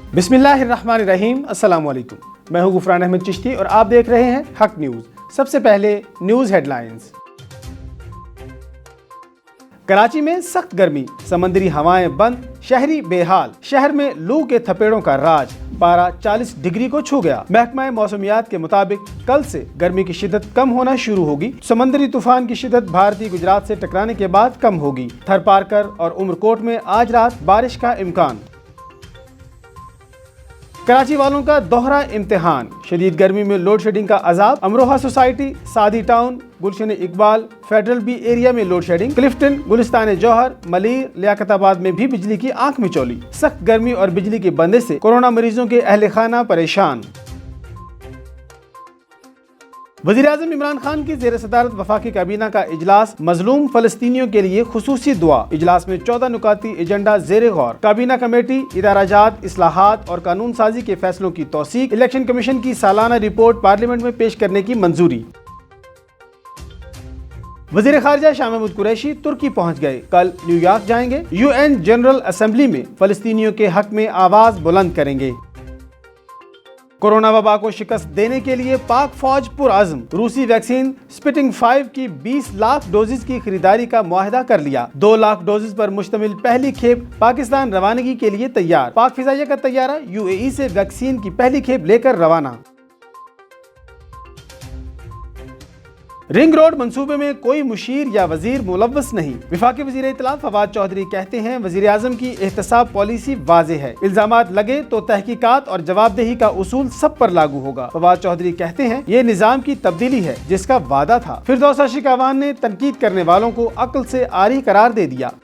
बिस्मिल्लाहिर्रहमानिर्रहीम, अस्सलाम वालेकुम। मैं हूं गुफरान अहमद चिश्ती और आप देख रहे हैं हक न्यूज़। सबसे पहले न्यूज़ हेडलाइंस। कराची में सख्त गर्मी, समंदरी हवाएं बंद, शहरी बेहाल। शहर में लू के थपेड़ों का राज, पारा 40 डिग्री को छू गया। महकमा मौसमियात के मुताबिक कल से गर्मी की शिद्दत कम होना शुरू होगी। समंदरी तूफान की शिद्दत भारतीय गुजरात से टकराने के बाद कम होगी। थरपारकर और उमरकोट में आज रात बारिश का इम्कान। कराची वालों का दोहरा इम्तिहान, शदीद गर्मी में लोड शेडिंग का अजाब। अमरोहा सोसाइटी, सादी टाउन, गुलशन इकबाल, फेडरल बी एरिया में लोड शेडिंग। क्लिफ्टन, गुलिस्तान जौहर, मलीर, लियाकताबाद में भी बिजली की आंख मिचौली। सख्त गर्मी और बिजली की बंदिश से कोरोना मरीजों के अहले खाना परेशान। वज़ीर-ए-आज़म इमरान खान की ज़ेर सदारत वफाकी काबीना का इजलास, मजलूम फ़लस्तीनियों के लिए खुसूसी दुआ। इजलास में 14 नुकाती एजेंडा ज़ेरे गौर। काबीना कमेटी, इदाराजात, इस्लाहात और कानून साजी के फैसलों की तौसीक। इलेक्शन कमीशन की सालाना रिपोर्ट पार्लियामेंट में पेश करने की मंजूरी। वज़ीर ख़ारिजा शाह महमूद कुरैशी तुर्की पहुंच गए, कल न्यूयॉर्क जाएंगे। UN जनरल असेंबली में फ़लस्तीनियों के हक में आवाज़ बुलंद करेंगे। कोरोना वबा को शिकस्त देने के लिए पाक फौज पुरअज़्म। रूसी वैक्सीन स्पुतनिक 5 की 20 लाख डोजेज की खरीदारी का मुआहदा कर लिया। 2 लाख डोजेज पर मुश्तमिल पहली खेप पाकिस्तान रवानगी के लिए तैयार। पाक फिजाइया का तैयारा UAE से वैक्सीन की पहली खेप लेकर रवाना। रिंग रोड मंसूबे में कोई मुशीर या वजीर मुलव्वस नहीं। वफाकी वजीर इत्तलात फवाद चौधरी कहते हैं, वजीर आज़म की एहतसाब पॉलिसी वाज़ेह है। इल्जामात लगे तो तहकीकात और जवाबदेही का उसूल सब पर लागू होगा। फवाद चौधरी कहते हैं, ये निज़ाम की तब्दीली है जिसका वादा था। फिरदौस शिकावान ने तनकीद करने वालों को अक्ल से आरी करार दे दिया।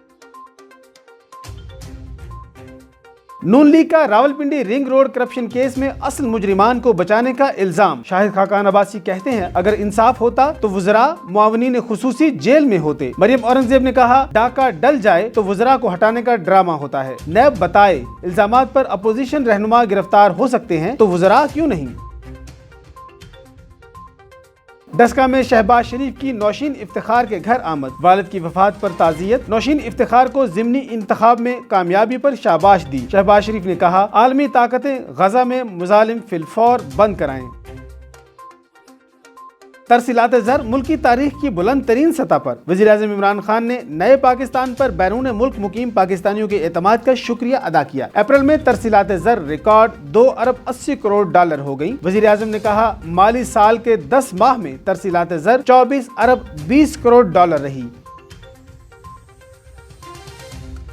नून लीग का Rawalpindi ring road corruption case में असल मुजरिमान को बचाने का इल्जाम। शाहिद खाकान अब्बासी कहते हैं, अगर इंसाफ होता तो वुज़रा मुआवनीन खुसूसी जेल में होते। मरियम औरंगजेब ने कहा, डाका डल जाए तो वुज़रा को हटाने का ड्रामा होता है। नैब बताए, इल्जामात पर अपोजिशन रहनुमा गिरफ्तार हो सकते हैं तो वुज़रा क्यों नहीं। डस्का में शहबाज शरीफ की नौशीन इफ्तिखार के घर आमद। वालिद की वफात पर ताज़ियत। नौशीन इफ्तिखार को ज़िमनी इंतखाब में कामयाबी पर शाबाश दी। शहबाज शरीफ ने कहा, आलमी ताकतें गजा में मुजालिम फिलफौर बंद कराएं। तरसीलात ज़र मुल्क की तारीख की बुलंद तरीन सतह पर। वज़ीर-ए-आज़म इमरान खान ने नए पाकिस्तान पर बैरून मुल्क मुकीम पाकिस्तानियों के एतमाद का शुक्रिया अदा किया। अप्रैल में तरसीलात ज़र रिकॉर्ड 2 अरब 80 करोड़ डॉलर हो गई। वज़ीर-ए-आज़म ने कहा, माली साल के 10 माह में तरसीलात ज़र 24 अरब 20 करोड़ डॉलर रही।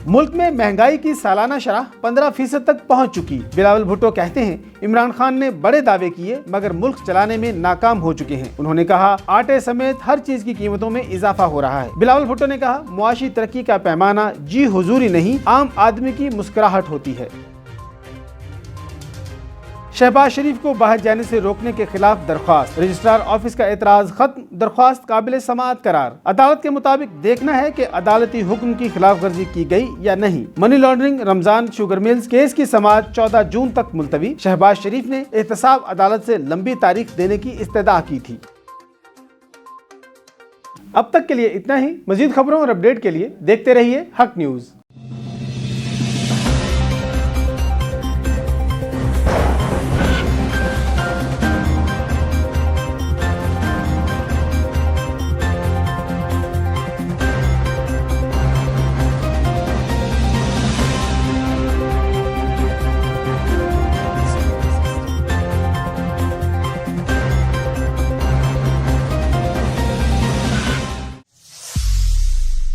मुल्क में महंगाई की सालाना शरह 15% तक पहुंच चुकी। बिलावल भुट्टो कहते हैं, इमरान खान ने बड़े दावे किए मगर मुल्क चलाने में नाकाम हो चुके हैं। उन्होंने कहा, आटे समेत हर चीज की कीमतों में इजाफा हो रहा है। बिलावल भुट्टो ने कहा, मुआशी तरक्की का पैमाना जी हुजूरी नहीं, आम आदमी की मुस्कुराहट होती है। शहबाज शरीफ को बाहर जाने से रोकने के खिलाफ दरख्वास्त। रजिस्ट्रार ऑफिस का एतराज खत्म, दरख्वास्त काबिल समाअत करार। अदालत के मुताबिक देखना है कि अदालती हुक्म की खिलाफ वर्जी की गई या नहीं। Money laundering Ramzan sugar mills case की समाअत 14 जून तक मुलतवी। शहबाज शरीफ ने एहतसाब अदालत से लंबी तारीख देने की इस्तदा की थी। अब तक के लिए इतना ही। मजीद खबरों और अपडेट के लिए देखते रहिए हक न्यूज़।